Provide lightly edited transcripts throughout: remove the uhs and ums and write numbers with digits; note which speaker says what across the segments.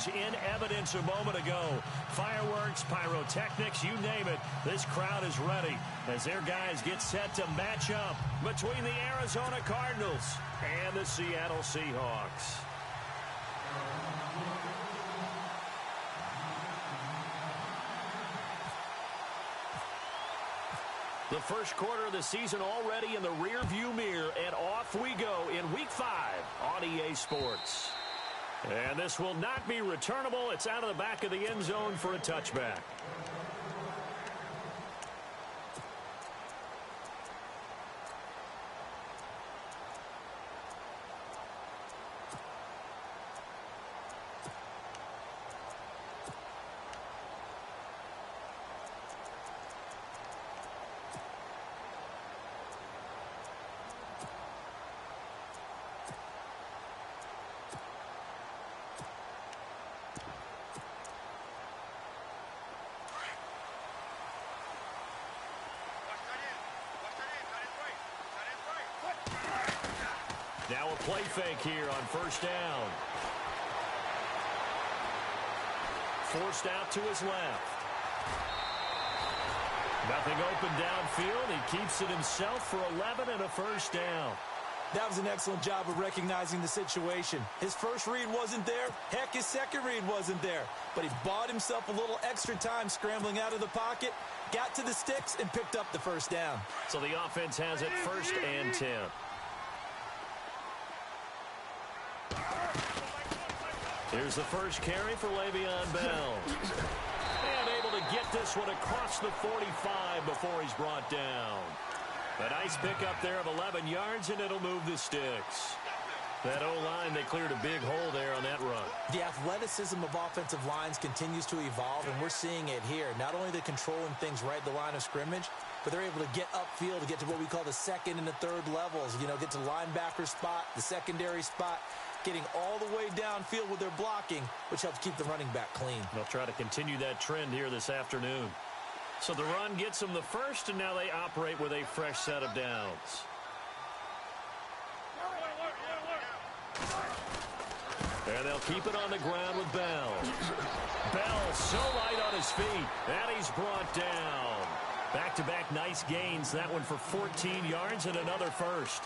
Speaker 1: was in evidence a moment ago. Fireworks, pyrotechnics, you name it. This crowd is ready as their guys get set to match up between the Arizona Cardinals and the Seattle Seahawks. The first quarter of the season already in the rearview mirror, and off we go in Week 5 on EA Sports. And this will not be returnable. It's out of the back of the end zone for a touchback. Now a play fake here on first down. Forced out to his left. Nothing open downfield. He keeps it himself for 11 and a first down.
Speaker 2: That was an excellent job of recognizing the situation. His first read wasn't there. Heck, his second read wasn't there. But he bought himself a little extra time scrambling out of the pocket, got to the sticks, and picked up the first down.
Speaker 1: So the offense has it 1st and 10. Here's the first carry for Le'Veon Bell. And able to get this one across the 45 before he's brought down. A nice pickup there of 11 yards, and it'll move the sticks. That O-line, they cleared a big hole there on that run.
Speaker 2: The athleticism of offensive lines continues to evolve, and we're seeing it here. Not only are they controlling things right at the line of scrimmage, but they're able to get upfield to get to what we call the second and the third levels. You know, get to the linebacker spot, the secondary spot, getting all the way downfield with their blocking, which helps keep the running back clean.
Speaker 1: They'll try to continue that trend here this afternoon. So the run gets them the first, and now they operate with a fresh set of downs. And they'll keep it on the ground with Bell. Bell so light on his feet, and he's brought down. Back-to-back nice gains. That one for 14 yards and another first.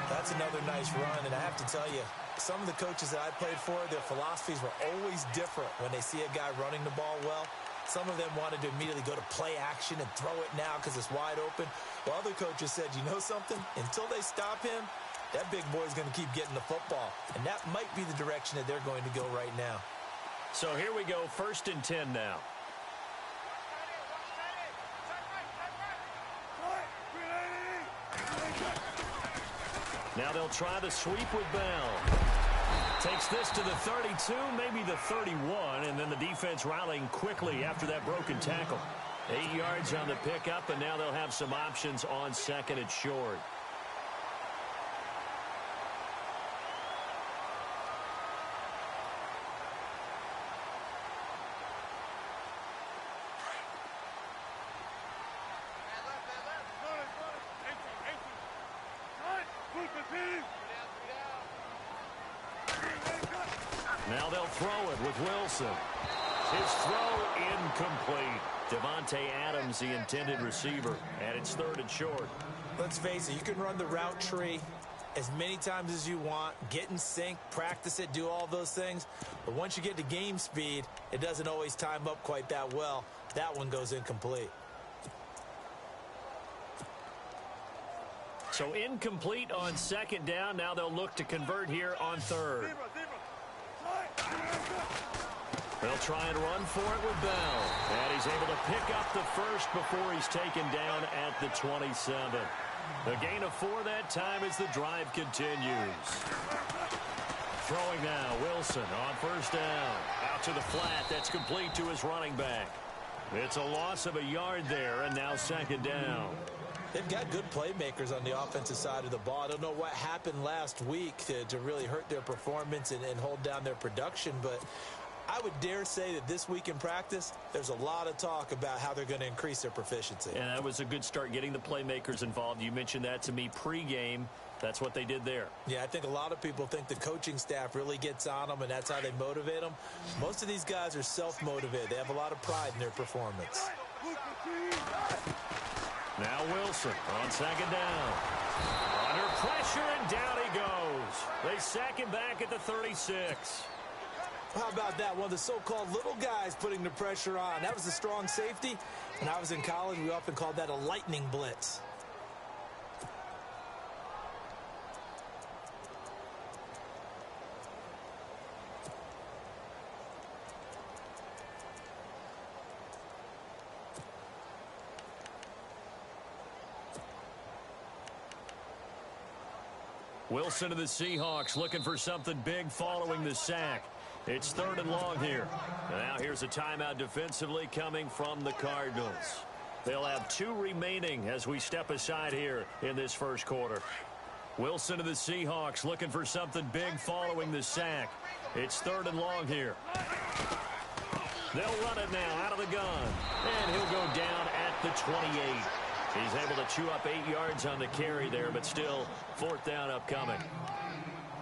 Speaker 2: That's another nice run, and I have to tell you, some of the coaches that I played for, their philosophies were always different when they see a guy running the ball well. Some of them wanted to immediately go to play action and throw it now because it's wide open. While other coaches said, you know something? Until they stop him, that big boy's going to keep getting the football. And that might be the direction that they're going to go right now.
Speaker 1: So here we go, 1st and 10 now. Now they'll try the sweep with Bell. Takes this to the 32, maybe the 31, and then the defense rallying quickly after that broken tackle. 8 yards on the pickup, and now they'll have some options on second and short. Now they'll throw it with Wilson. His throw incomplete. Devontae Adams, the intended receiver, and it's 3rd and short.
Speaker 2: Let's face it, you can run the route tree as many times as you want, get in sync, practice it, do all those things. But once you get to game speed, it doesn't always time up quite that well. That one goes incomplete.
Speaker 1: So incomplete on 2nd down. Now they'll look to convert here on 3rd. They'll try and run for it with Bell. And he's able to pick up the first before he's taken down at the 27. A gain of 4 that time as the drive continues. Throwing now, Wilson on 1st down. Out to the flat. That's complete to his running back. It's a loss of a yard there, and now 2nd down.
Speaker 2: They've got good playmakers on the offensive side of the ball. I don't know what happened last week to really hurt their performance and hold down their production, but I would dare say that this week in practice, there's a lot of talk about how they're going to increase their proficiency.
Speaker 1: And that was a good start getting the playmakers involved. You mentioned that to me pregame. That's what they did there.
Speaker 2: Yeah, I think a lot of people think the coaching staff really gets on them, and that's how they motivate them. Most of these guys are self-motivated. They have a lot of pride in their performance.
Speaker 1: Now Wilson on second down. Under pressure, and down he goes. They sack him back at the 36.
Speaker 2: How about that? One of the so-called little guys putting the pressure on. That was a strong safety. When I was in college, we often called that a lightning blitz.
Speaker 1: Wilson to the Seahawks looking for something big following the sack. It's 3rd and long here. Now here's a timeout defensively coming from the Cardinals. They'll have 2 remaining as we step aside here in this first quarter. Wilson to the Seahawks looking for something big following the sack. It's 3rd and long here. They'll run it now out of the gun. And he'll go down at the 28. He's able to chew up 8 yards on the carry there, but still 4th down upcoming.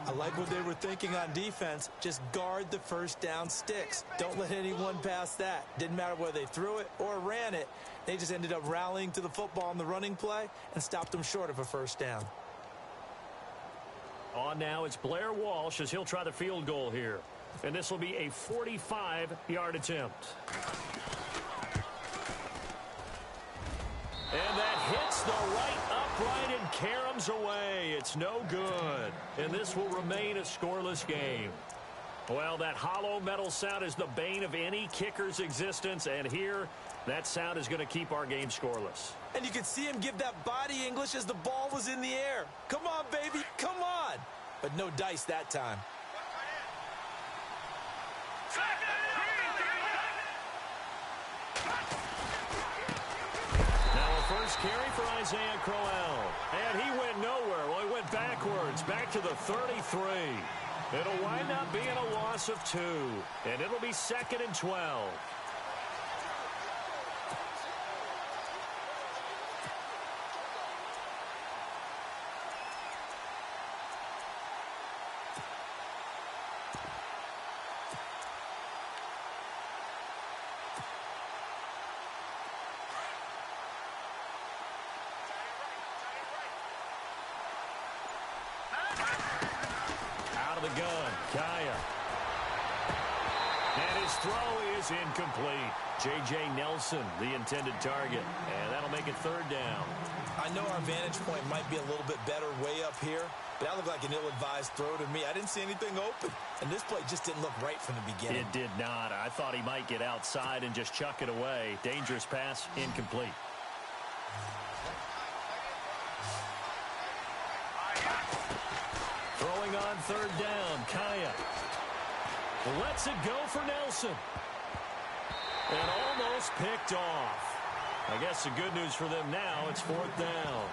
Speaker 2: I like what they were thinking on defense. Just guard the first down sticks. Don't let anyone pass that. Didn't matter whether they threw it or ran it. They just ended up rallying to the football on the running play and stopped them short of a first down.
Speaker 1: On now, it's Blair Walsh as he'll try the field goal here. And this will be a 45-yard attempt. And that hits the right upright and caroms away. It's no good. And this will remain a scoreless game. Well, that hollow metal sound is the bane of any kicker's existence. And here, that sound is going to keep our game scoreless.
Speaker 2: And you could see him give that body English as the ball was in the air. Come on, baby, come on. But no dice that time.
Speaker 1: First carry for Isaiah Crowell. And he went nowhere. Well, he went backwards, back to the 33. It'll wind up being a loss of 2. And it'll be 2nd and 12. Gun, Kaya. And his throw is incomplete. J.J. Nelson, the intended target. And that'll make it 3rd down.
Speaker 2: I know our vantage point might be a little bit better way up here, but that looked like an ill-advised throw to me. I didn't see anything open. And this play just didn't look right from the beginning.
Speaker 1: It did not. I thought he might get outside and just chuck it away. Dangerous pass, incomplete. Throwing on 3rd down, Kaya. Lets it go for Nelson. And almost picked off. I guess the good news for them now, it's 4th down.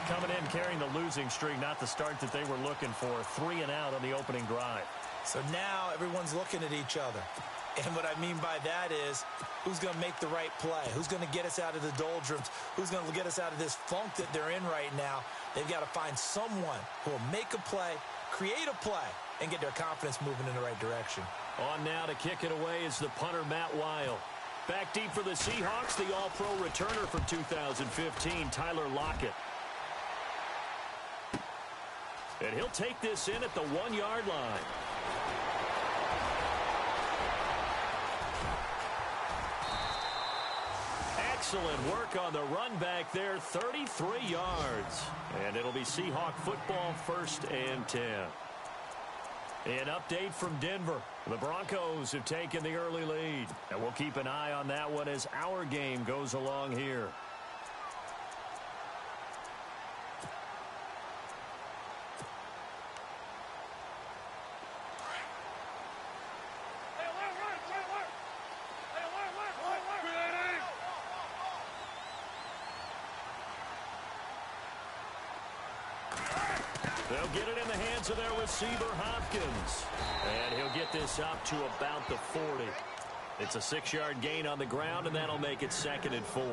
Speaker 1: Coming in carrying the losing streak, not the start that they were looking for. 3 and out on the opening drive.
Speaker 2: So now everyone's looking at each other. And what I mean by that is, who's going to make the right play? Who's going to get us out of the doldrums? Who's going to get us out of this funk that they're in right now? They've got to find someone who will make a play, create a play, and get their confidence moving in the right direction.
Speaker 1: On now to kick it away is the punter, Matt Weil. Back deep for the Seahawks, the All-Pro returner from 2015, Tyler Lockett. And he'll take this in at the 1-yard line. Excellent work on the run back there, 33 yards. And it'll be Seahawk football, 1st and 10. An update from Denver. The Broncos have taken the early lead. And we'll keep an eye on that one as our game goes along here. They'll get it in the hands of their receiver, Hopkins. And he'll get this up to about the 40. It's a 6-yard gain on the ground, and that'll make it 2nd and 4.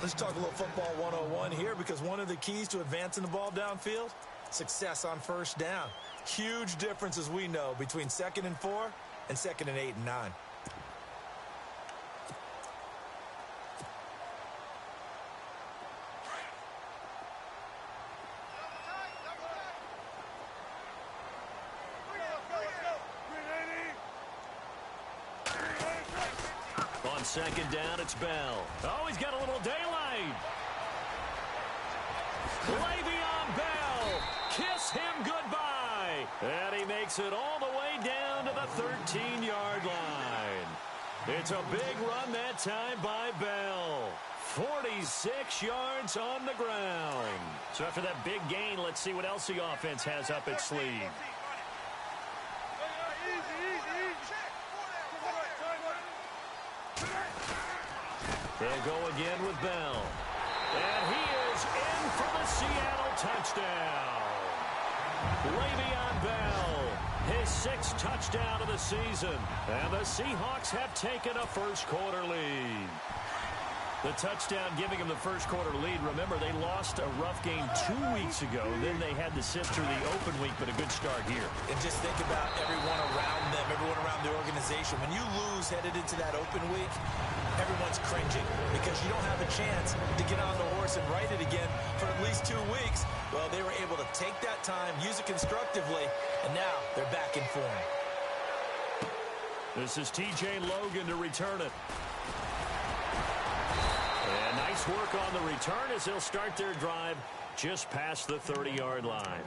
Speaker 2: Let's talk a little football 101 here, because one of the keys to advancing the ball downfield, success on first down. Huge difference, as we know, between 2nd and 4 and 2nd and 8 and 9.
Speaker 1: On 2nd down, it's Bell. Oh, he's got a little daylight. Le'Veon Bell, kiss him goodbye. And he makes it all the way down to the 13-yard line. It's a big run that time by Bell. 46 yards on the ground. So after that big gain, let's see what else the offense has up its sleeve. They'll go again with Bell. And he is in for the Seattle touchdown. Le'Veon Bell, his 6th touchdown of the season. And the Seahawks have taken a first-quarter lead. The touchdown giving them the first-quarter lead. Remember, they lost a rough game 2 weeks ago. Then they had to sit through the open week, but a good start here.
Speaker 2: And just think about everyone around them, everyone around the organization. When you lose headed into that open week, everyone's cringing because you don't have a chance to get on the horse and ride it again for at least 2 weeks. Well, they were able to take that time, use it constructively, and now they're back in form.
Speaker 1: This is T.J. Logan to return it. And nice work on the return as they'll start their drive just past the 30-yard line.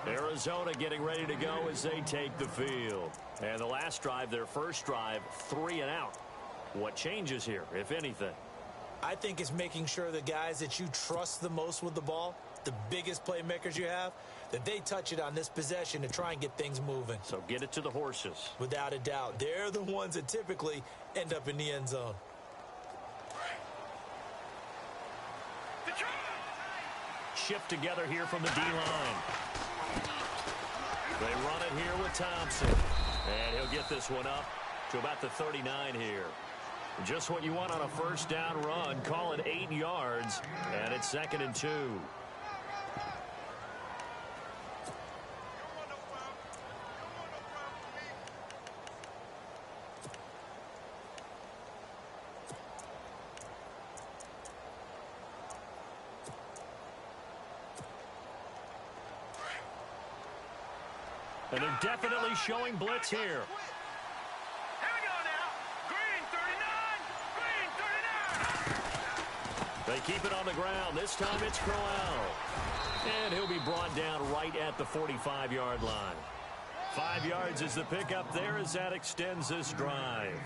Speaker 1: Arizona getting ready to go as they take the field. And the last drive, their first drive, 3 and out. What changes here, if anything?
Speaker 2: I think it's making sure the guys that you trust the most with the ball, the biggest playmakers you have, that they touch it on this possession to try and get things moving.
Speaker 1: So get it to the horses.
Speaker 2: Without a doubt. They're the ones that typically end up in the end zone.
Speaker 1: Shift together here from the D-line. They run it here with Thompson. And he'll get this one up to about the 39 here. Just what you want on a first down run. Call it 8 yards. And it's 2nd and 2. And they're definitely showing blitz here. They keep it on the ground. This time it's Crowell. And he'll be brought down right at the 45-yard line. 5 yards is the pickup there as that extends this drive.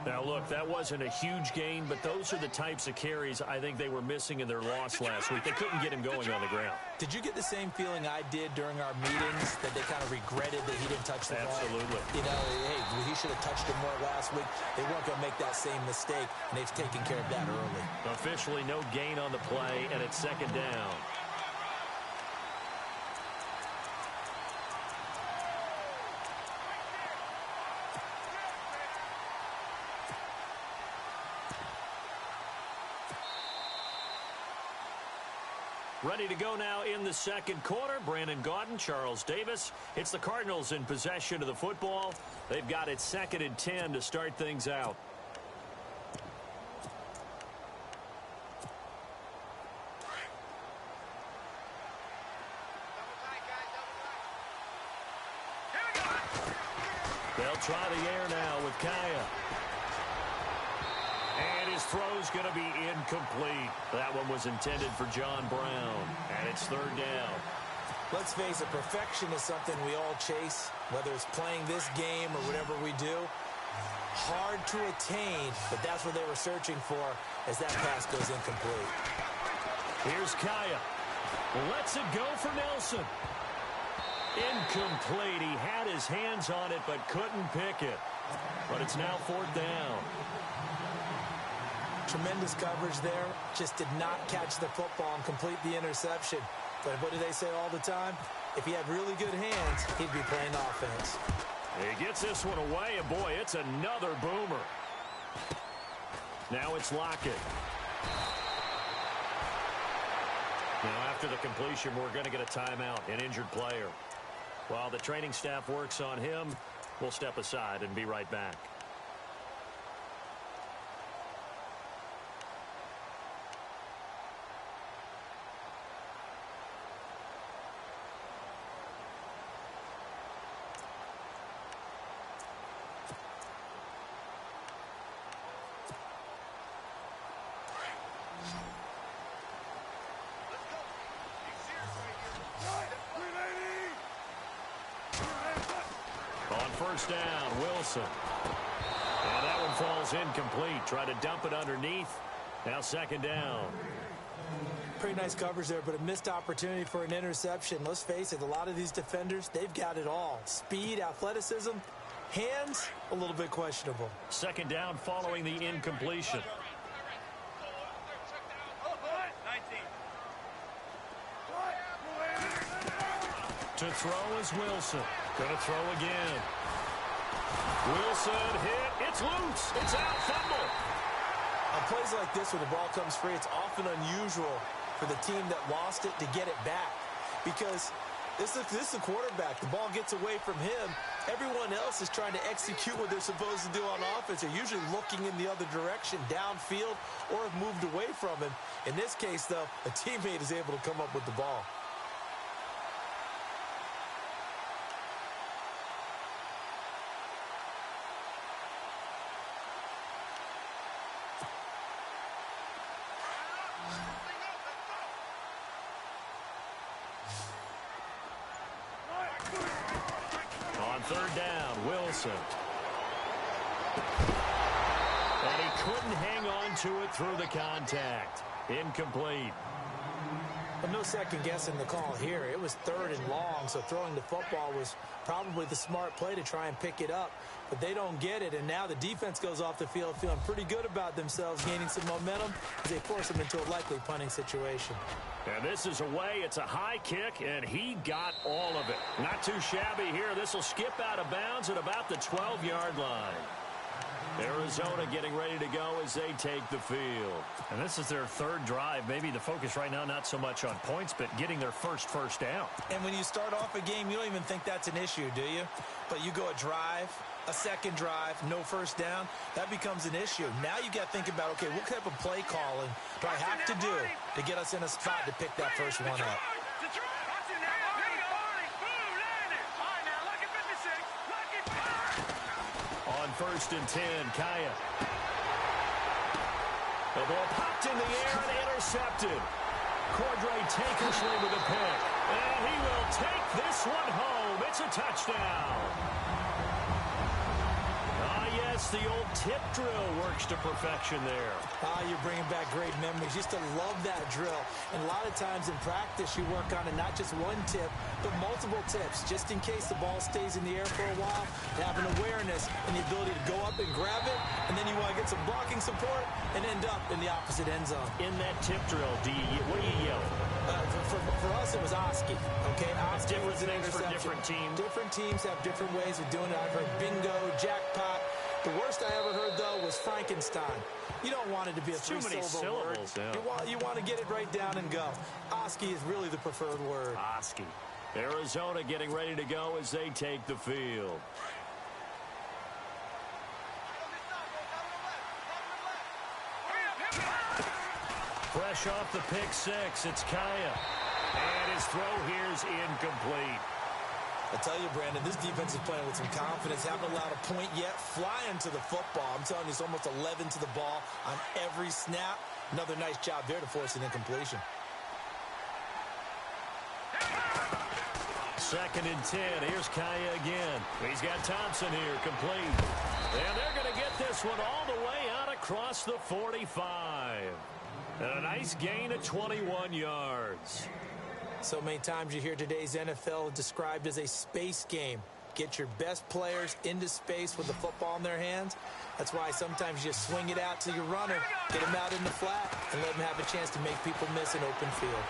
Speaker 1: Now, look, that wasn't a huge gain, but those are the types of carries I think they were missing in their loss last week. They couldn't get him going on the ground.
Speaker 2: Did you get the same feeling I did during our meetings, that they kind of regretted that he didn't touch the ball?
Speaker 1: Absolutely.
Speaker 2: You know, hey, he should have touched it more last week. They weren't going to make that same mistake, and they've taken care of that early.
Speaker 1: Officially no gain on the play, and it's 2nd down. Ready to go now in the second quarter. Brandon Gaudin, Charles Davis. It's the Cardinals in possession of the football. They've got it 2nd and 10 to start things out. They'll try the air now with Kaya. And his throw's going to be incomplete. That one was intended for John Brown. And it's 3rd down.
Speaker 2: Let's face it, perfection is something we all chase, whether it's playing this game or whatever we do. Hard to attain, but that's what they were searching for as that pass goes incomplete.
Speaker 1: Here's Kaya. Lets it go for Nelson. Incomplete. He had his hands on it but couldn't pick it. But it's now 4th down.
Speaker 2: Tremendous coverage there. Just did not catch the football and complete the interception. But what do they say all the time? If he had really good hands, he'd be playing offense.
Speaker 1: He gets this one away, and boy, it's another boomer. Now it's Lockett. Now, after the completion, we're going to get a timeout, an injured player. While the training staff works on him, we'll step aside and be right back. First down, Wilson. And that one falls incomplete. Try to dump it underneath. Now second down.
Speaker 2: Pretty nice coverage there, but a missed opportunity for an interception. Let's face it, a lot of these defenders, they've got it all. Speed, athleticism, hands, a little bit questionable.
Speaker 1: Second down following the incompletion. To throw is Wilson. Going to throw again. Wilson hit. It's loose. It's out. Fumble.
Speaker 2: On plays like this, when the ball comes free, it's often unusual for the team that lost it to get it back. Because this is the quarterback. The ball gets away from him. Everyone else is trying to execute what they're supposed to do on offense. They're usually looking in the other direction, downfield, or have moved away from him. In this case, though, a teammate is able to come up with the ball.
Speaker 1: Third down, Wilson. And he couldn't hang on to it through the contact. Incomplete.
Speaker 2: But no second guessing the call here. It was third and long, so throwing the football was probably the smart play to try and pick it up. But they don't get it, and now the defense goes off the field feeling pretty good about themselves, gaining some momentum as they force them into a likely punting situation.
Speaker 1: And this is away. It's a high kick, and he got all of it. Not too shabby here. This will skip out of bounds at about the 12-yard line. Arizona getting ready to go as they take the field.
Speaker 3: And this is their third drive. Maybe the focus right now not so much on points, but getting their first down.
Speaker 2: And when you start off a game, you don't even think that's an issue, do you? But you go a drive, a second drive, no first down, that becomes an issue. Now you got to think about, okay, what type of play calling do I have to do to get us in a spot to pick that first one up?
Speaker 1: On first and 10, Kaya. The ball popped in the air and intercepted. Cordray Tankersley with a pick. And he will take this one home. It's a touchdown. Yes, the old tip drill works to perfection there.
Speaker 2: You're bringing back great memories. Used to love that drill. And a lot of times in practice, you work on it, not just one tip, but multiple tips, just in case the ball stays in the air for a while. You have an awareness and the ability to go up and grab it, and then you want to get some blocking support and end up in the opposite end zone.
Speaker 1: In that tip drill, what do you yell?
Speaker 2: For us, it was Oski. Okay, Oski was an
Speaker 1: things for
Speaker 2: interception.
Speaker 1: different teams.
Speaker 2: Different teams have different ways of doing it. I've heard bingo, jackpot. The worst I ever heard, though, was Frankenstein. You don't want it to be a three-syllable word.
Speaker 1: Yeah.
Speaker 2: You want to get it right down and go. Oski is really the preferred word.
Speaker 1: Oski. Arizona getting ready to go as they take the field. Fresh off the pick six, it's Kaya. And his throw here is incomplete.
Speaker 2: I tell you, Brandon, this defense is playing with some confidence. Haven't allowed a point yet. Flying to the football. I'm telling you, it's almost 11 to the ball on every snap. Another nice job there to force an incompletion.
Speaker 1: Second and 10. Here's Kaya again. He's got Thompson here, complete. And they're going to get this one all the way out across the 45. And a nice gain of 21 yards.
Speaker 2: So many times you hear today's NFL described as a space game. Get your best players into space with the football in their hands. That's why sometimes you just swing it out to your runner, get him out in the flat, and let him have a chance to make people miss an open field.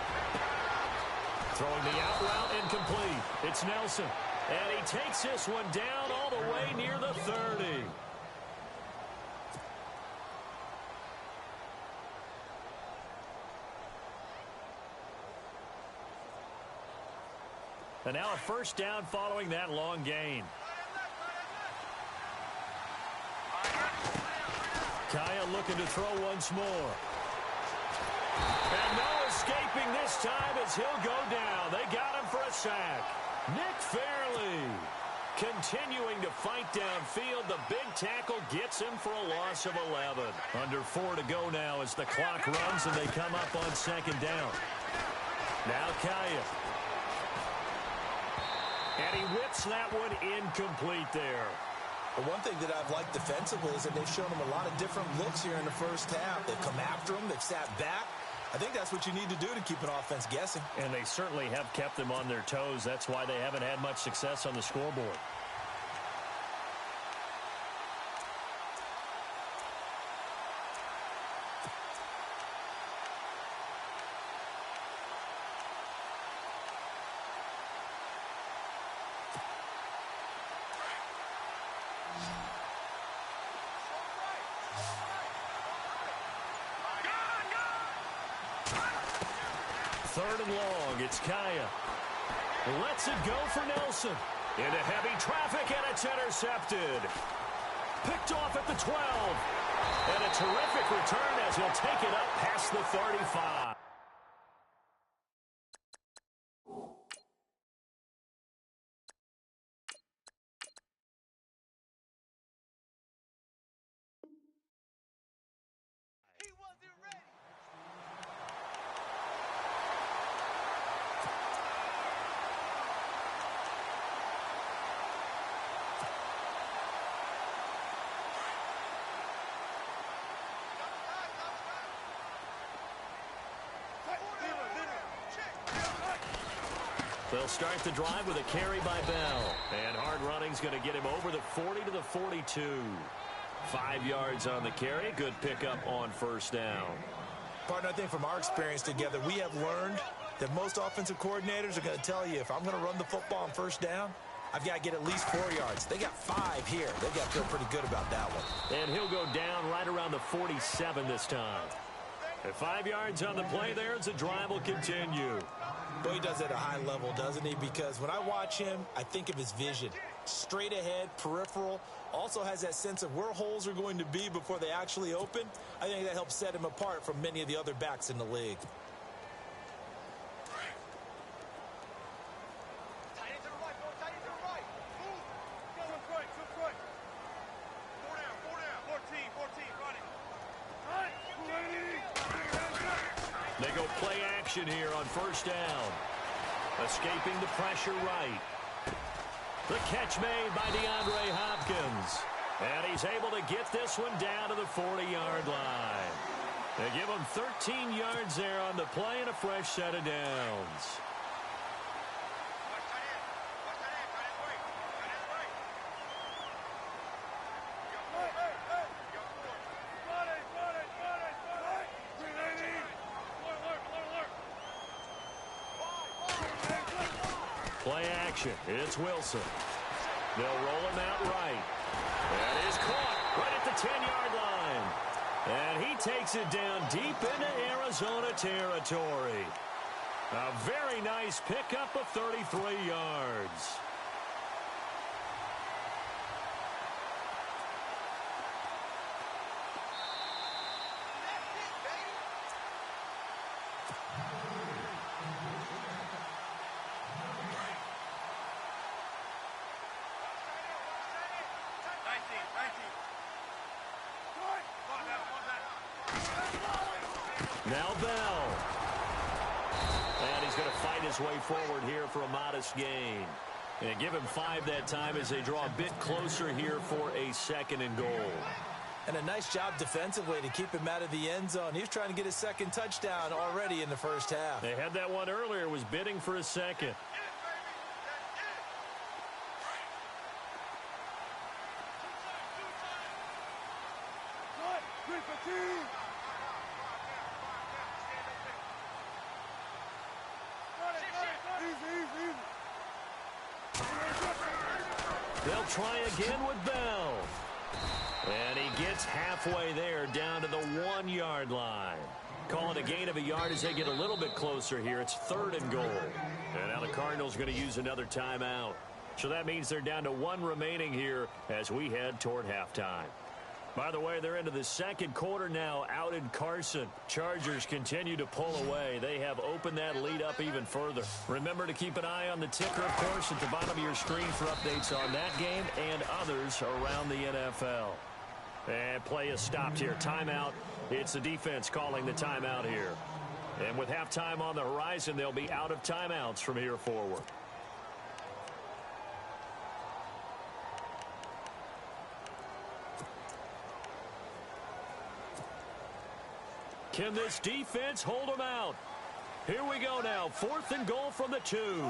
Speaker 1: Throwing the out route incomplete. It's Nelson. And he takes this one down all the way near the 30.
Speaker 3: And now a first down following that long gain. Kaya looking to throw once more. And no escaping this time as he'll go down. They got him for a sack. Nick Fairley continuing to fight downfield. The big tackle gets him for a loss of 11. Under 4 to go now as the clock runs and they come up on second down. Now Kaya. And he whips that one incomplete there.
Speaker 2: The one thing that I've liked defensively is that they've shown him a lot of different looks here in the first half. They've come after him. They've sat back. I think that's what you need to do to keep an offense guessing.
Speaker 3: And they certainly have kept them on their toes. That's why they haven't had much success on the scoreboard. Third and long, it's Kaya. Lets it go for Nelson. Into heavy traffic, and it's intercepted. Picked off at the 12. And a terrific return as he'll take it up past the 35. They'll start the drive with a carry by Bell. And hard running's going to get him over the 40 to the 42. 5 yards on the carry. Good pickup on first down.
Speaker 2: Partner, I think from our experience together, we have learned that most offensive coordinators are going to tell you, if I'm going to run the football on first down, I've got to get at least 4 yards. They got 5 here. They've got to feel pretty good about that one.
Speaker 3: And he'll go down right around the 47 this time. At 5 yards on the play there as the drive will continue.
Speaker 2: But he does it at a high level, doesn't he? Because when I watch him, I think of his vision. Straight ahead, peripheral. Also has that sense of where holes are going to be before they actually open. I think that helps set him apart from many of the other backs in the league.
Speaker 3: They go play action here on first down. Escaping the pressure right. The catch made by DeAndre Hopkins. And he's able to get this one down to the 40-yard line. They give him 13 yards there on the play and a fresh set of downs. Play action. It's Wilson. They'll roll him out right. That is caught right at the 10-yard line. And he takes it down deep into Arizona territory. A very nice pickup of 33 yards. Now Bell. And he's going to fight his way forward here for a modest gain. And give him 5 that time as they draw a bit closer here for a 2nd and goal.
Speaker 2: And a nice job defensively to keep him out of the end zone. He was trying to get his 2nd touchdown already in the first half.
Speaker 3: They had that one earlier, was bidding for a 2nd. They'll try again with Bell. And he gets halfway there down to the 1-yard line.
Speaker 1: Call it a gain of a yard as they get a little bit closer here. It's 3rd and goal. And now the Cardinals going to use another timeout. So that means they're down to 1 remaining here as we head toward halftime. By the way, they're into the 2nd quarter now out in Carson. Chargers continue to pull away. They have opened that lead up even further. Remember to keep an eye on the ticker, of course, at the bottom of your screen for updates on that game and others around the NFL. And play is stopped here. Timeout. It's the defense calling the timeout here. And with halftime on the horizon, they'll be out of timeouts from here forward. Can this defense hold them out? Here we go now. 4th and goal from the 2.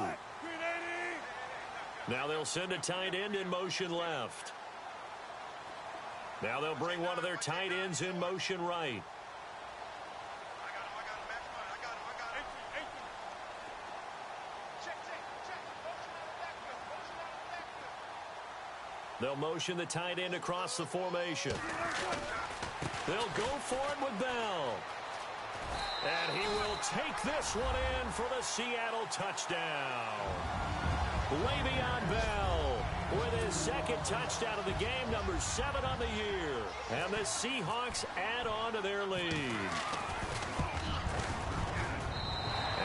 Speaker 1: Now they'll send a tight end in motion left. Now they'll bring one of their tight ends in motion right. They'll motion the tight end across the formation. They'll go for it with Bell. And he will take this one in for the Seattle touchdown. Le'Veon Bell with his 2nd touchdown of the game, number 7 on the year. And the Seahawks add on to their lead.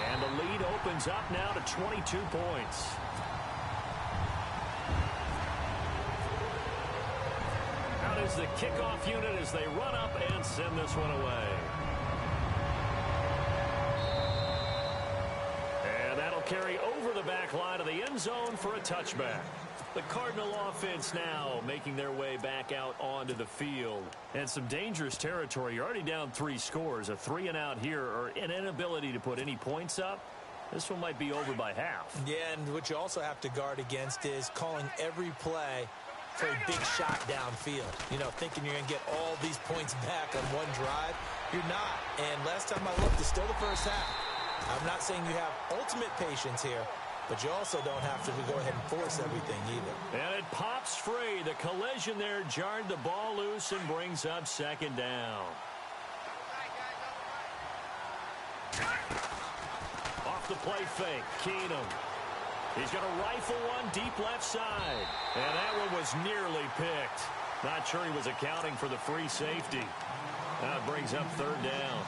Speaker 1: And the lead opens up now to 22 points. Out is the kickoff unit as they run up and send this one away. And that'll carry over the back line of the end zone for a touchback. The Cardinal offense now making their way back out onto the field. And some dangerous territory. You're already down 3 scores. A 3-and-out here or an inability to put any points up. This one might be over by half.
Speaker 2: Yeah, and what you also have to guard against is calling every play for a big shot downfield. You know, thinking you're going to get all these points back on one drive. You're not. And last time I looked, it's still the first half. I'm not saying you have ultimate patience here, but you also don't have to go ahead and force everything either.
Speaker 1: And it pops free. The collision there jarred the ball loose and brings up 2nd down. Off the play fake, Keenum. He's going to rifle one deep left side. And that one was nearly picked. Not sure he was accounting for the free safety. Now it brings up 3rd down.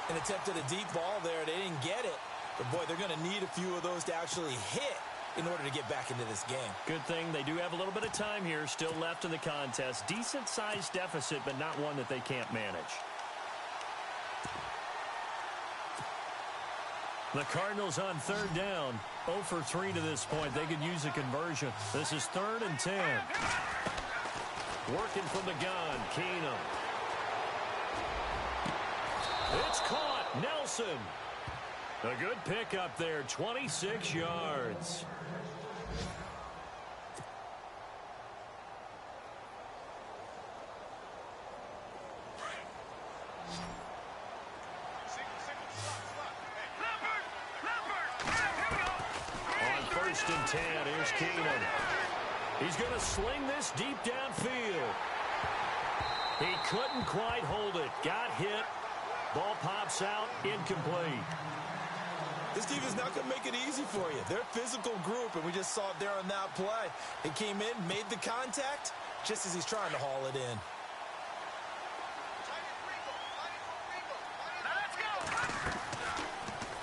Speaker 2: An attempt at a deep ball there. They didn't get it. But, boy, they're going to need a few of those to actually hit in order to get back into this game.
Speaker 1: Good thing they do have a little bit of time here still left in the contest. Decent-sized deficit, but not one that they can't manage. The Cardinals on 3rd down. 0 for 3 to this point. They could use a conversion. This is 3rd and 10. Working from the gun, Keenum. It's caught. Nelson. A good pickup there. 26 yards. On 1st and 10, here's Keenum. He's going to sling this deep downfield. He couldn't quite hold it. Got hit. Ball pops out. Incomplete.
Speaker 2: This team is not going to make it easy for you. They're a physical group, and we just saw it there on that play. He came in, made the contact, just as he's trying to haul it in.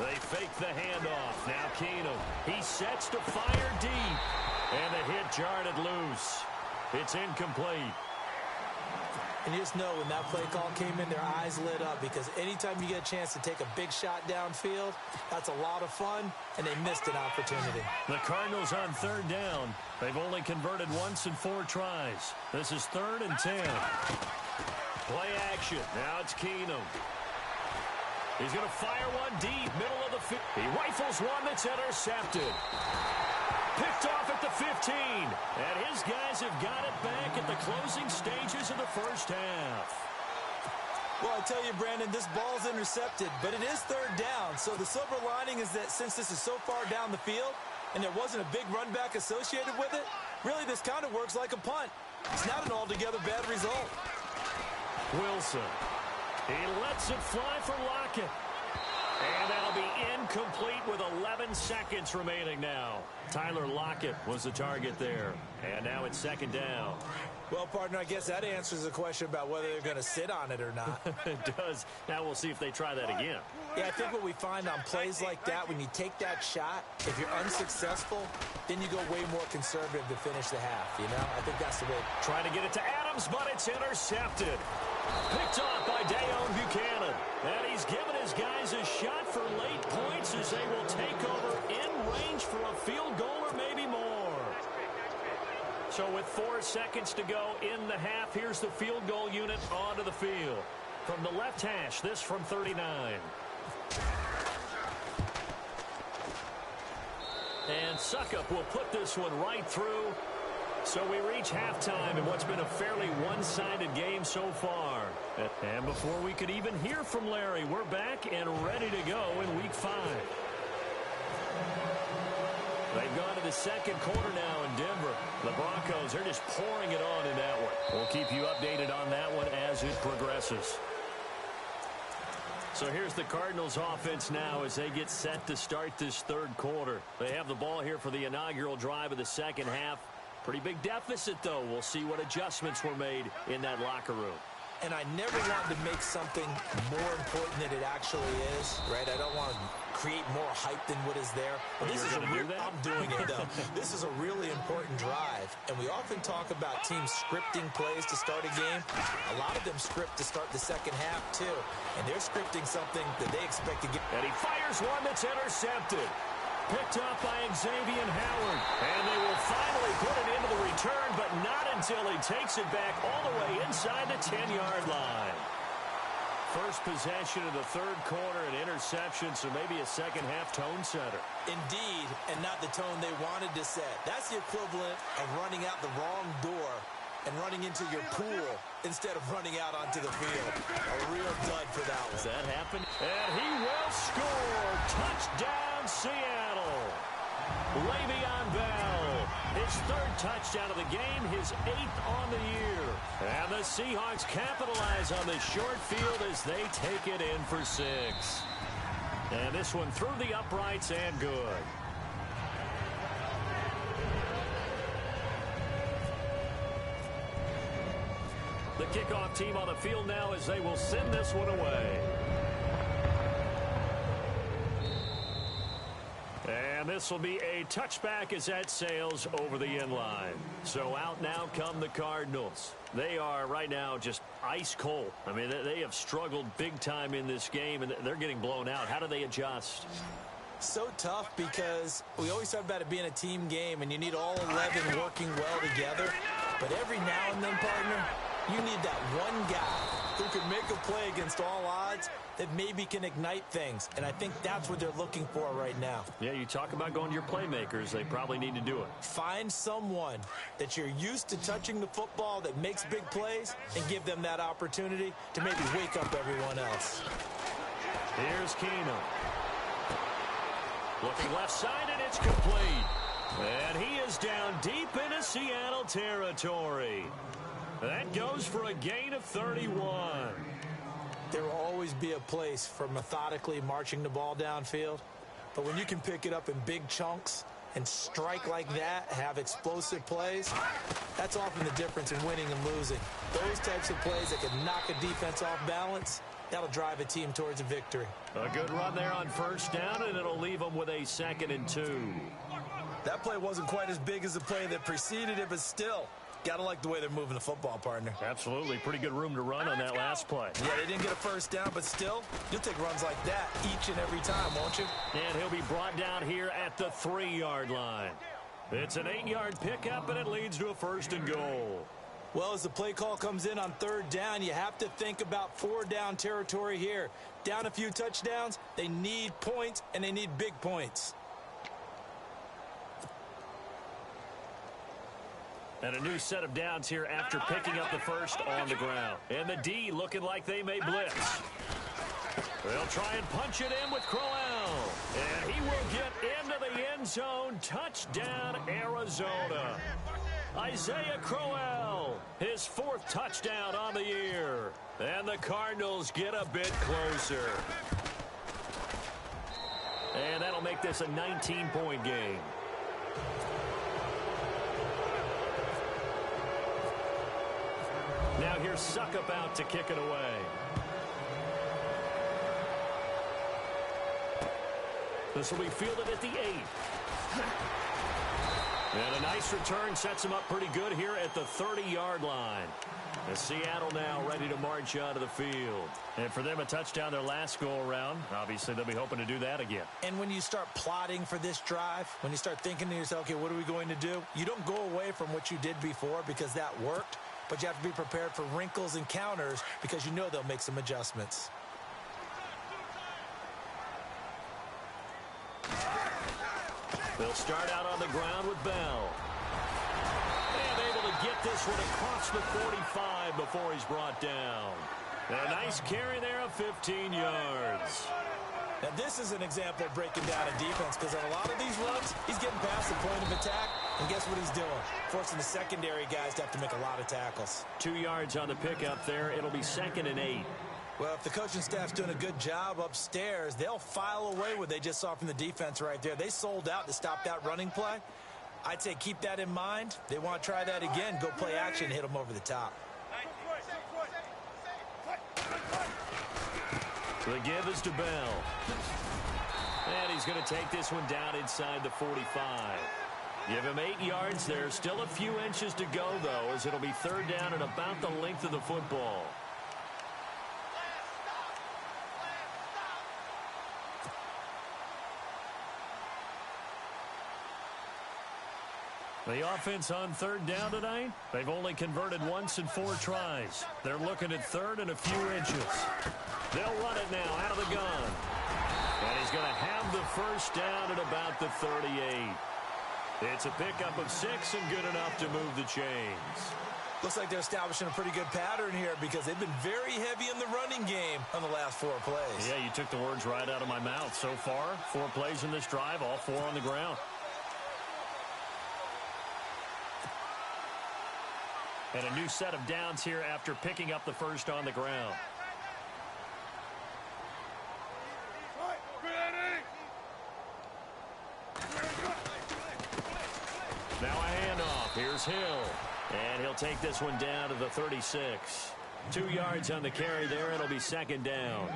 Speaker 1: They fake the handoff. Now Keenum. He sets to fire deep. And the hit jarred it loose. It's incomplete.
Speaker 2: And you just know when that play call came in, their eyes lit up because anytime you get a chance to take a big shot downfield, that's a lot of fun, and they missed an opportunity.
Speaker 1: The Cardinals on 3rd down. They've only converted once in 4 tries. This is 3rd and 10. Play action. Now it's Keenum. He's going to fire one deep, middle of the field. He rifles one that's intercepted. Picked off at the 15. And his guys have got it back at the closing stages of the first half.
Speaker 2: Well, I tell you, Brandon, this ball's intercepted, but it is 3rd down. So the silver lining is that since this is so far down the field and there wasn't a big run back associated with it, really this kind of works like a punt. It's not an altogether bad result.
Speaker 1: Wilson. He lets it fly for Lockett. And that'll be incomplete with 11 seconds remaining now. Tyler Lockett was the target there. And now it's second down.
Speaker 2: Well, partner, I guess that answers the question about whether they're going to sit on it or not.
Speaker 1: It does. Now we'll see if they try that again.
Speaker 2: Yeah, I think what we find on plays like that, when you take that shot, if you're unsuccessful, then you go way more conservative to finish the half, you know? I think that's the way.
Speaker 1: Trying to get it to Adams, but it's intercepted. Picked off by Dayon Buchanan. And he's given his guys a shot for late points as they will take over in range for a field goal or maybe more. So with 4 seconds to go in the half, here's the field goal unit onto the field. From the left hash, this from 39. And Suckup will put this one right through. So we reach halftime in what's been a fairly one-sided game so far. And before we could even hear from Larry, we're back and ready to go in Week 5. They've gone to the second quarter now in Denver. The Broncos are just pouring it on in that one. We'll keep you updated on that one as it progresses. So here's the Cardinals offense now as they get set to start this third quarter. They have the ball here for the inaugural drive of the second half. Pretty big deficit, though. We'll see what adjustments were made in that locker room.
Speaker 2: And I never wanted to make something more important than it actually is, right? I don't want to create more hype than what is there. But this is I'm doing it, though. This is a really important drive. And we often talk about teams scripting plays to start a game. A lot of them script to start the second half, too. And they're scripting something that they expect to get.
Speaker 1: And he fires one that's intercepted. Picked up by Xavier Howard. And they will finally put it into the return, but not until he takes it back all the way inside the 10-yard line. First possession of the third quarter, an interception, so maybe a second-half tone setter.
Speaker 2: Indeed, and not the tone they wanted to set. That's the equivalent of running out the wrong door and running into your pool instead of running out onto the field. A real dud for that one.
Speaker 1: Does that happen? And he will score. Touchdown, Seattle. Le'Veon Bell, his third touchdown of the game, his 8th on the year. And the Seahawks capitalize on the short field as they take it in for 6. And this one through the uprights and good. The kickoff team on the field now as they will send this one away. And this will be a touchback as that sails over the end line. So out now come the Cardinals. They are right now just ice cold. I mean, they have struggled big time in this game, and they're getting blown out. How do they adjust?
Speaker 2: So tough because we always talk about it being a team game, and you need all 11 working well together. But every now and then, partner, you need that one guy who can make a play against all odds that maybe can ignite things. And I think that's what they're looking for right now.
Speaker 1: Yeah, you talk about going to your playmakers. They probably need to do it.
Speaker 2: Find someone that you're used to touching the football that makes big plays and give them that opportunity to maybe wake up everyone else.
Speaker 1: Here's Keenum. Looking left side, and it's complete. And he is down deep into Seattle territory. That goes for a gain of 31.
Speaker 2: There will always be a place for methodically marching the ball downfield. But when you can pick it up in big chunks and strike like that, have explosive plays, that's often the difference in winning and losing. Those types of plays that can knock a defense off balance, that'll drive a team towards a victory.
Speaker 1: A good run there on first down, and it'll leave them with a 2nd and 2.
Speaker 2: That play wasn't quite as big as the play that preceded it, but still, gotta like the way they're moving the football, partner.
Speaker 1: Absolutely. Pretty good room to run on that last play.
Speaker 2: Yeah, they didn't get a first down, but still, you'll take runs like that each and every time, won't you?
Speaker 1: And he'll be brought down here at the 3-yard line. It's an 8-yard pickup, and it leads to a 1st and goal.
Speaker 2: Well, as the play call comes in on 3rd down, you have to think about 4-down territory here. Down a few touchdowns, they need points, and they need big points.
Speaker 1: And a new set of downs here after picking up the first on the ground. And the D looking like they may blitz. They'll try and punch it in with Crowell. And he will get into the end zone. Touchdown, Arizona. Isaiah Crowell His fourth touchdown on the year. And the Cardinals get a bit closer. And that'll make this a 19-point game. Now here's Suckup out to kick it away. This will be fielded at the 8. And a nice return sets him up pretty good here at the 30-yard line. And Seattle now ready to march onto the field. And for them, a touchdown their last go-around. Obviously, they'll be hoping to do that again.
Speaker 2: And when you start plotting for this drive, when you start thinking to yourself, okay, what are we going to do? You don't go away from what you did before because that worked, but you have to be prepared for wrinkles and counters because you know they'll make some adjustments.
Speaker 1: They'll start out on the ground with Bell. And able to get this one across the 45 before he's brought down. A nice carry there of 15 yards.
Speaker 2: Now, this is an example of breaking down a defense because on a lot of these runs, he's getting past the point of attack, and guess what he's doing? Forcing the secondary guys to have to make a lot of tackles.
Speaker 1: 2 yards on the pickup there. It'll be 2nd and 8.
Speaker 2: Well, if the coaching staff's doing a good job upstairs, they'll file away what they just saw from the defense right there. They sold out to stop that running play. I'd say keep that in mind. They want to try that again. Go play action, hit them over the top.
Speaker 1: The give is to Bell. And he's going to take this one down inside the 45. Give him 8 yards there. Still a few inches to go, though, as it'll be 3rd down and about the length of the football. The offense on 3rd down tonight, they've only converted once in 4 tries. They're looking at 3rd and a few inches. They'll run it now out of the gun. And he's going to have the 1st down at about the 38. It's a pickup of 6 and good enough to move the chains.
Speaker 2: Looks like they're establishing a pretty good pattern here because they've been very heavy in the running game on the last 4 plays.
Speaker 1: Yeah, you took the words right out of my mouth. So far, 4 plays in this drive, all 4 on the ground. And a new set of downs here after picking up the 1st on the ground. Now a handoff. Here's Hill. And he'll take this one down to the 36. 2 yards on the carry there. It'll be 2nd down.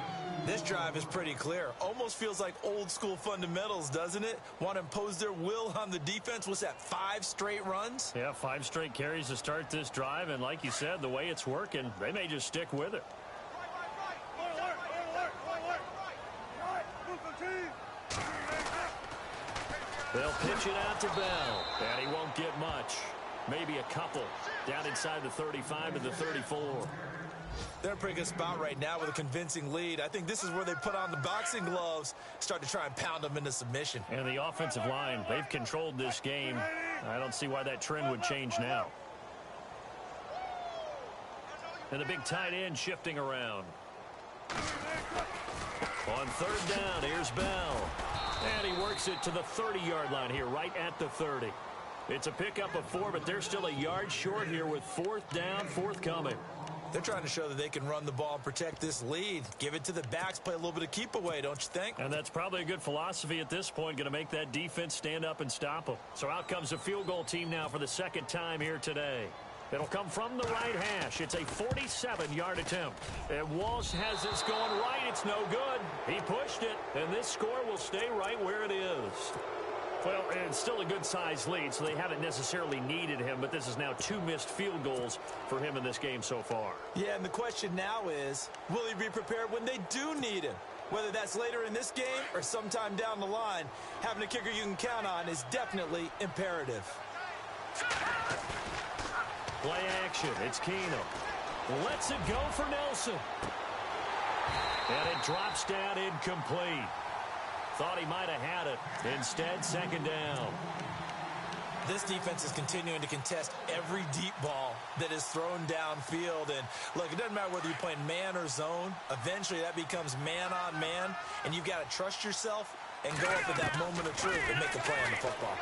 Speaker 2: This drive is pretty clear. Almost feels like old school fundamentals, doesn't it? Want to impose their will on the defense. What's that, 5 straight runs?
Speaker 1: Yeah, 5 straight carries to start this drive. And like you said, the way it's working, they may just stick with it. They'll pitch it out to Bell. And he won't get much. Maybe a couple. Down inside the 35 to the 34.
Speaker 2: They're in a pretty good spot right now with a convincing lead. I think this is where they put on the boxing gloves, start to try and pound them into submission.
Speaker 1: And the offensive line, they've controlled this game. I don't see why that trend would change now. And the big tight end shifting around. On 3rd down, here's Bell. And he works it to the 30-yard line here, right at the 30. It's a pickup of 4, but they're still a yard short here with 4th down, forthcoming.
Speaker 2: They're trying to show that they can run the ball and protect this lead. Give it to the backs, play a little bit of keep away, don't you think?
Speaker 1: And that's probably a good philosophy at this point, going to make that defense stand up and stop them. So out comes the field goal team now for the 2nd time here today. It'll come from the right hash. It's a 47-yard attempt. And Walsh has this going right. It's no good. He pushed it, and this score will stay right where it is. Well, it's still a good-sized lead, so they haven't necessarily needed him, but this is now 2 missed field goals for him in this game so far.
Speaker 2: Yeah, and the question now is, will he be prepared when they do need him? Whether that's later in this game or sometime down the line, having a kicker you can count on is definitely imperative.
Speaker 1: Play action. It's Keenum. Lets it go for Nelson. And it drops down incomplete. Thought he might have had it. Instead, 2nd down.
Speaker 2: This defense is continuing to contest every deep ball that is thrown downfield. And, look, it doesn't matter whether you're playing man or zone. Eventually, that becomes man-on-man, and you've got to trust yourself and go up at that moment of truth and make a play on the football.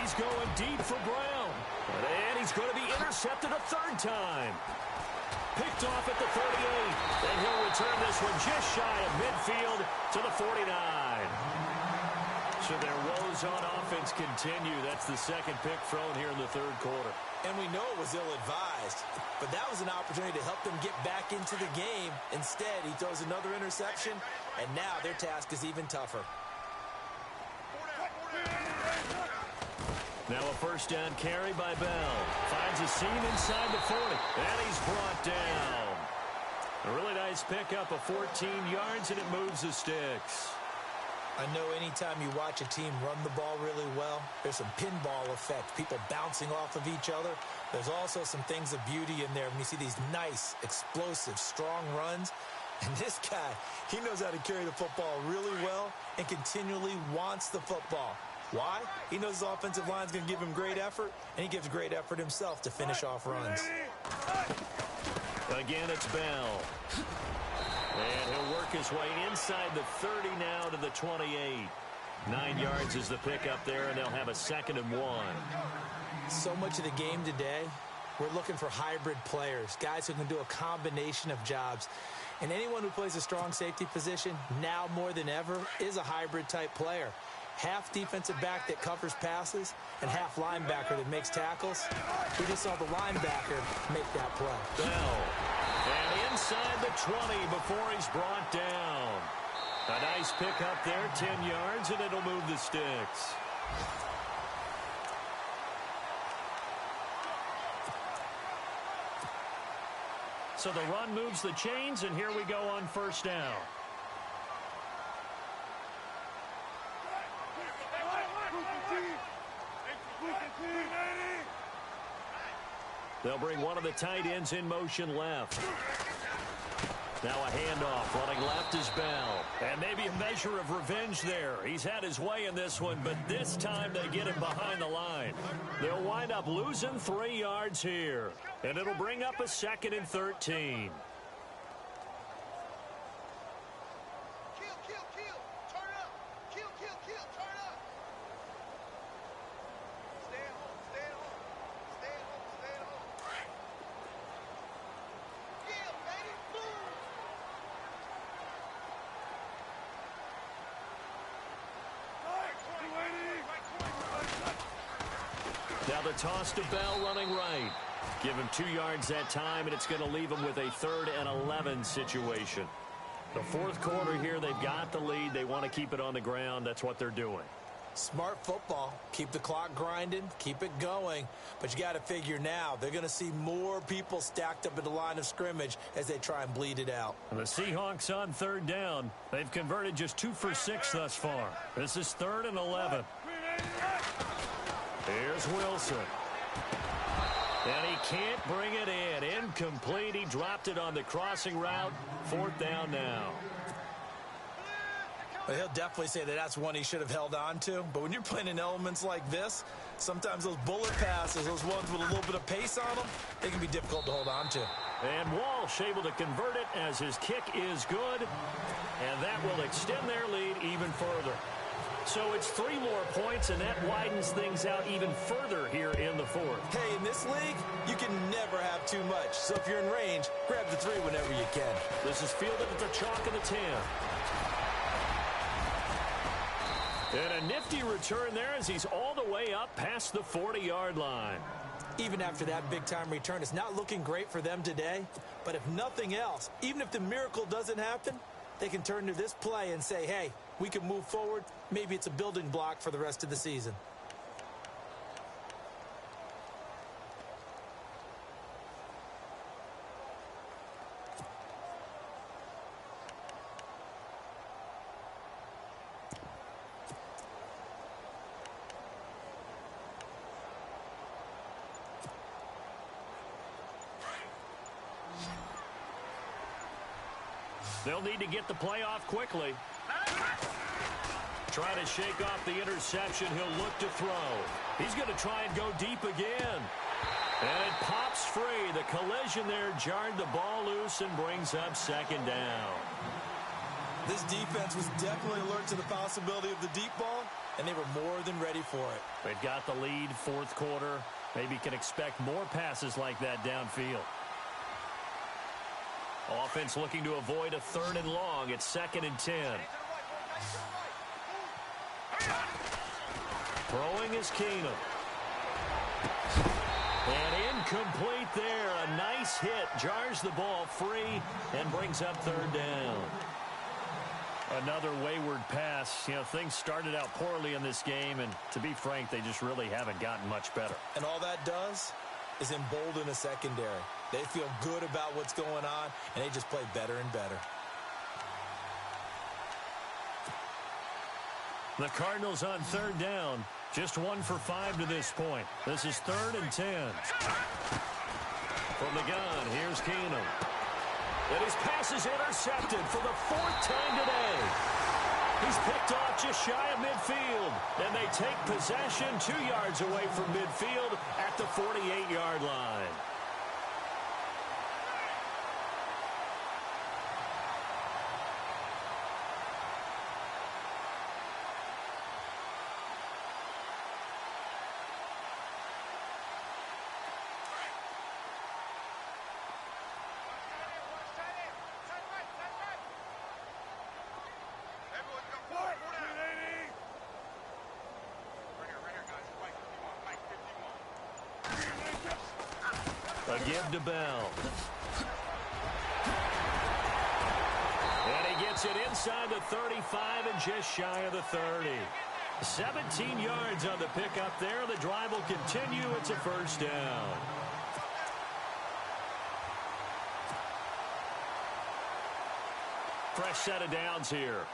Speaker 1: He's going deep for Brown. And he's going to be intercepted a third time. Picked off at the 38. And he'll return this one just shy of midfield to the 49. So their woes on offense continue. That's the second pick thrown here in the third quarter.
Speaker 2: And we know it was ill-advised, but that was an opportunity to help them get back into the game. Instead, he throws another interception, and now their task is even tougher.
Speaker 1: Now a first down carry by Bell. Finds a seam inside the 40, and he's brought down. A really nice pickup of 14 yards, and it moves the sticks.
Speaker 2: I know anytime you watch a team run the ball really well, there's some pinball effect, people bouncing off of each other. There's also some things of beauty in there when you see these nice, explosive, strong runs. And this guy, he knows how to carry the football really well and continually wants the football. Why? He knows his offensive line's going to give him great effort, and he gives great effort himself to finish off runs.
Speaker 1: Again, it's Bell. And he'll work his way inside the 30 now to the 28. 9 yards is the pickup there, and they'll have a 2nd and 1.
Speaker 2: So much of the game today, we're looking for hybrid players, guys who can do a combination of jobs. And anyone who plays a strong safety position, now more than ever, is a hybrid-type player. Half defensive back that covers passes and half linebacker that makes tackles. We just saw the linebacker make that play.
Speaker 1: Bell. And inside the 20 before he's brought down. A nice pickup there, 10 yards, and it'll move the sticks. So the run moves the chains, and here we go on first down. They'll bring one of the tight ends in motion left. Now a handoff. Running left is Bell. And maybe a measure of revenge there. He's had his way in this one, but this time they get him behind the line. They'll wind up losing 3 yards here. And it'll bring up a 2nd and 13. Now the toss to Bell running right. Give him 2 yards that time, and it's going to leave him with a 3rd and 11 situation. The fourth quarter here, they've got the lead. They want to keep it on the ground. That's what they're doing.
Speaker 2: Smart football. Keep the clock grinding. Keep it going. But you got to figure now, they're going to see more people stacked up at the line of scrimmage as they try and bleed it out.
Speaker 1: And the Seahawks on 3rd down. They've converted just 2 for 6 thus far. This is 3rd and 11. Here's Wilson. And he can't bring it in. Incomplete. He dropped it on the crossing route. 4th down now.
Speaker 2: Well, he'll definitely say that that's one he should have held on to. But when you're playing in elements like this, sometimes those bullet passes, those ones with a little bit of pace on them, they can be difficult to hold on to.
Speaker 1: And Walsh able to convert it as his kick is good. And that will extend their lead even further. So it's 3 more points, and that widens things out even further here in the 4th.
Speaker 2: Hey, in this league, you can never have too much. So if you're in range, grab the 3 whenever you can.
Speaker 1: This is fielded at the chalk of the 10. And a nifty return there as he's all the way up past the 40-yard line.
Speaker 2: Even after that big-time return, it's not looking great for them today. But if nothing else, even if the miracle doesn't happen, they can turn to this play and say, hey, we can move forward. Maybe it's a building block for the rest of the season.
Speaker 1: They'll need to get the play off quickly. Trying to shake off the interception. He'll look to throw. He's going to try and go deep again. And it pops free. The collision there jarred the ball loose and brings up 2nd down.
Speaker 2: This defense was definitely alert to the possibility of the deep ball, and they were more than ready for it.
Speaker 1: They've got the lead, 4th quarter. Maybe can expect more passes like that downfield. Offense looking to avoid a 3rd and long. It's 2nd and 10. Throwing is Keenum. And incomplete there. A nice hit. Jars the ball free and brings up 3rd down. Another wayward pass. You know, things started out poorly in this game, and to be frank, they just really haven't gotten much better.
Speaker 2: And all that does is embolden a secondary. They feel good about what's going on, and they just play better and better.
Speaker 1: The Cardinals on 3rd down. Just 1 for 5 to this point. This is 3rd and 10. From the gun, here's Keenum. And his pass is intercepted for the 4th time today. He's picked off just shy of midfield. And they take possession 2 yards away from midfield at the 48-yard line. A give to Bell. And he gets it inside the 35 and just shy of the 30. 17 yards on the pickup there. The drive will continue. It's a 1st down. Fresh set of downs here.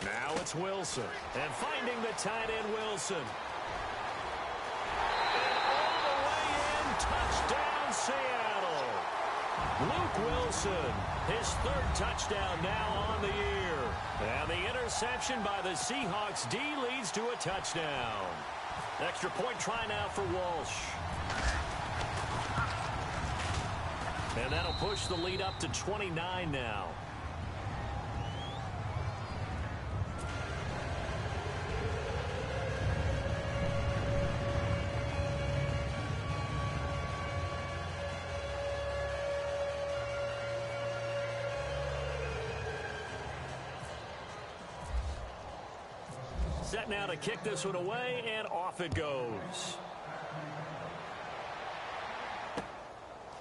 Speaker 1: Now it's Wilson. And finding the tight end, Wilson. And all the way in, touchdown, Seattle. Luke Wilson, his 3rd touchdown now on the year. And the interception by the Seahawks D leads to a touchdown. Extra point try now for Walsh. And that'll push the lead up to 29 now. Set now to kick this one away, and off it goes.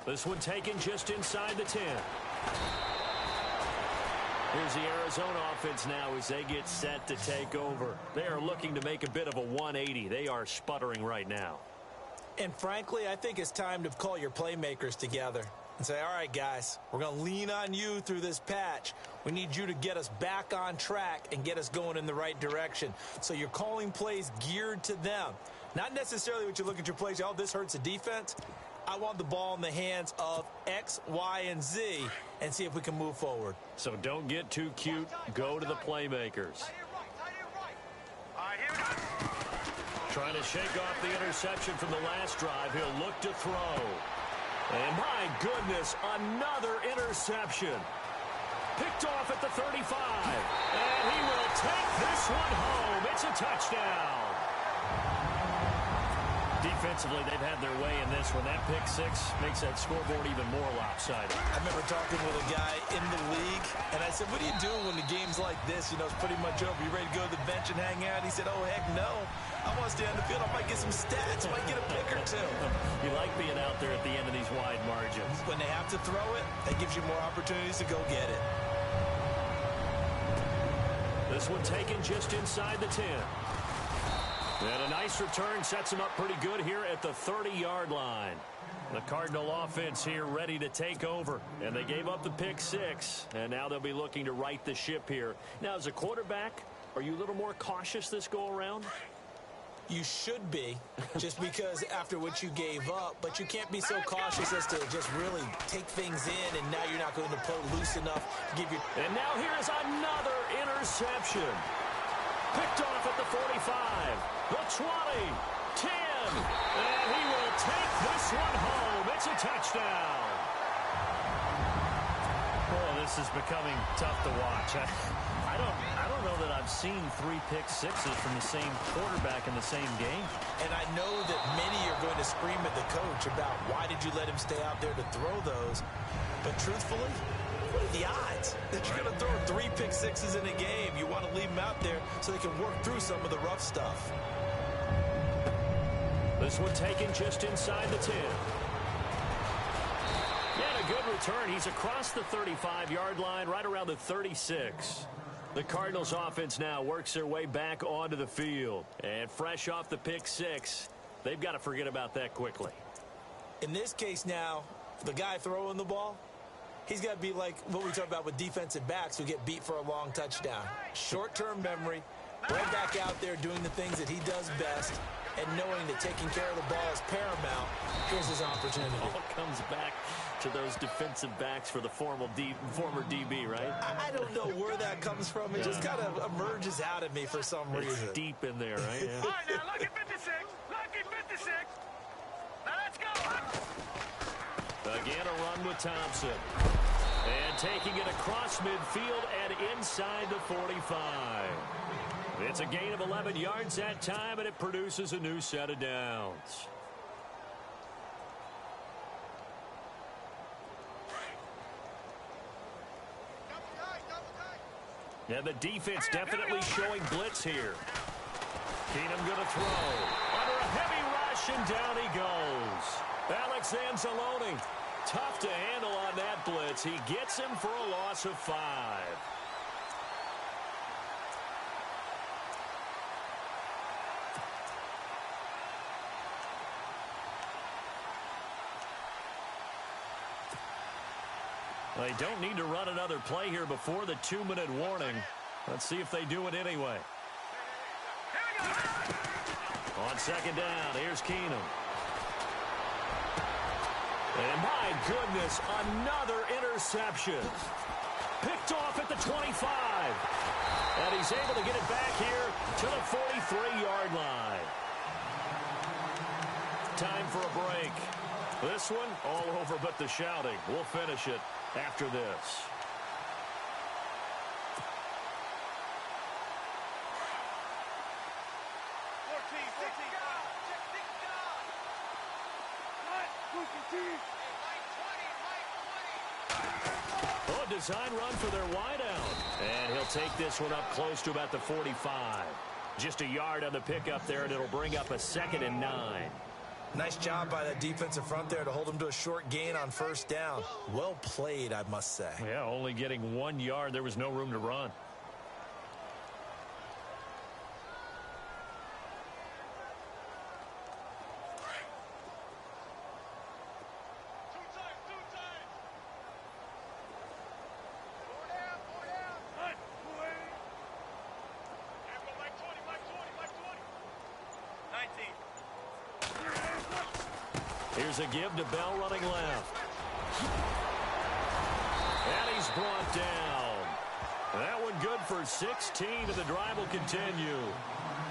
Speaker 1: This one taken just inside the 10. Here's the Arizona offense now as they get set to take over. They are looking to make a bit of a 180. They are sputtering right now.
Speaker 2: And frankly, I think it's time to call your playmakers together and say, all right, guys, we're going to lean on you through this patch. We need you to get us back on track and get us going in the right direction. So you're calling plays geared to them. Not necessarily what you look at your plays, oh, this hurts the defense. I want the ball in the hands of X, Y, and Z and see if we can move forward.
Speaker 1: So don't get too cute. Go to the playmakers. Trying to shake off the interception from the last drive. He'll look to throw. And my goodness, another interception. Picked off at the 35. And he will take this one home. It's a touchdown. Defensively, they've had their way in this one. That pick six makes that scoreboard even more lopsided.
Speaker 2: I remember talking with a guy in the league, and I said, what do you do when the game's like this? You know, it's pretty much over. You ready to go to the bench and hang out? He said, oh, heck no. I want to stay on the field. I might get some stats. I might get a pick or two.
Speaker 1: You like being out there at the end of these wide margins.
Speaker 2: When they have to throw it, that gives you more opportunities to go get it.
Speaker 1: This one taken just inside the 10. And a nice return sets him up pretty good here at the 30-yard line. The Cardinal offense here ready to take over. And they gave up the pick six. And now they'll be looking to right the ship here. Now, as a quarterback, are you a little more cautious this go-around?
Speaker 2: You should be, just because after what you gave up. But you can't be so cautious as to just really take things in, and now you're not going to play loose enough to give you...
Speaker 1: And now here is another interception. Picked off at the 45, the 20, 10, and he will take this one home. It's a touchdown. Oh, this is becoming tough to watch. I don't know that I've seen 3 pick sixes from the same quarterback in the same game.
Speaker 2: And I know that many are going to scream at the coach about why did you let him stay out there to throw those. But truthfully, what are the odds that you're going to throw 3 pick sixes in a game? You want to leave them out there so they can work through some of the rough stuff.
Speaker 1: This one taken just inside the 10. And a good return. He's across the 35-yard line, right around the 36. The Cardinals offense now works their way back onto the field. And fresh off the pick 6, they've got to forget about that quickly.
Speaker 2: In this case now, the guy throwing the ball, he's got to be like what we talk about with defensive backs who get beat for a long touchdown. Short-term memory, right back out there doing the things that he does best, and knowing that taking care of the ball is paramount. Here's his opportunity.
Speaker 1: It all comes back to those defensive backs for the former DB, right?
Speaker 2: I don't know where that comes from. It just kind of emerges out of me for some reason.
Speaker 1: It's deep in there, right? Yeah.
Speaker 4: All right, now, lucky 56. Lucky 56. Now, let's go.
Speaker 1: Again, a run with Thompson. And taking it across midfield and inside the 45. It's a gain of 11 yards that time, and it produces a new set of downs. Yeah, the defense definitely showing blitz here. Keenum going to throw. Under a heavy rush, and down he goes. Alex Anzalone, tough to handle on that blitz. He gets him for a loss of 5. They don't need to run another play here before the 2-minute warning. Let's see if they do it anyway. On second down, here's Keenum. And my goodness, another interception. Picked off at the 25. And he's able to get it back here to the 43-yard line. Time for a break. This one, all over but the shouting. We'll finish it after this. Oh, design run for their wideout. And he'll take this one up close to about the 45. Just a yard on the pickup there, and it'll bring up a 2nd and 9.
Speaker 2: Nice job by that defensive front there to hold him to a short gain on first down. Well played, I must say.
Speaker 1: Yeah, only getting 1 yard. There was no room to run. Here's a give to Bell running left. And he's brought down. That one good for 16, and the drive will continue.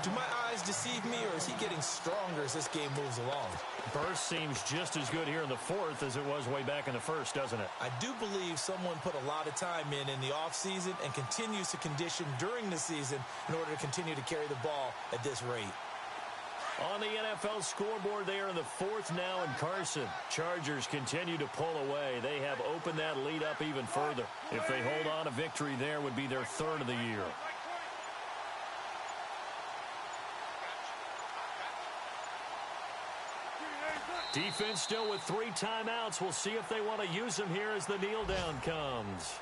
Speaker 2: Do my eyes deceive me, or is he getting stronger as this game moves along?
Speaker 1: Burst seems just as good here in the 4th as it was way back in the 1st, doesn't it?
Speaker 2: I do believe someone put a lot of time in the offseason and continues to condition during the season in order to continue to carry the ball at this rate.
Speaker 1: On the NFL scoreboard, they are in the 4th now, and Carson. Chargers continue to pull away. They have opened that lead up even further. If they hold on, a victory there would be their 3rd of the year. Defense still with 3 timeouts. We'll see if they want to use them here as the kneel down comes.